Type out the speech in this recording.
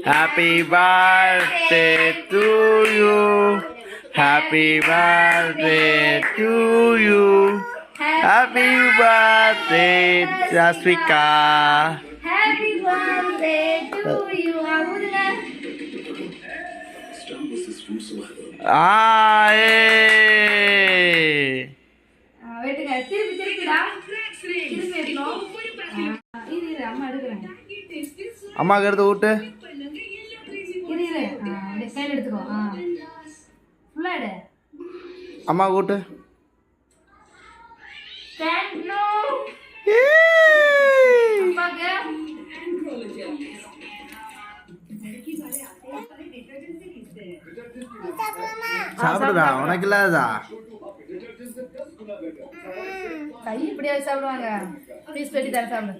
Happy birthday to you. Happy birthday to you. Happy birthday, Jasvika. Happy birthday to you. வெட்டுங்க திருப்பிடா திருப்பி வைக்கணும். இது அம்மா எடுக்கிறேன். அம்மாக்கு எடுத்து விட்டு இரு கையில் எடுத்துக்கோ. ஃபுல்லா எடு. அம்மா கூட்டு சாப்பிடுதா உனக்கு இல்லாததா கை இப்படியா சாப்பிடுவாங்க. பீஸ் பெட்டி தர சாப்பிடு.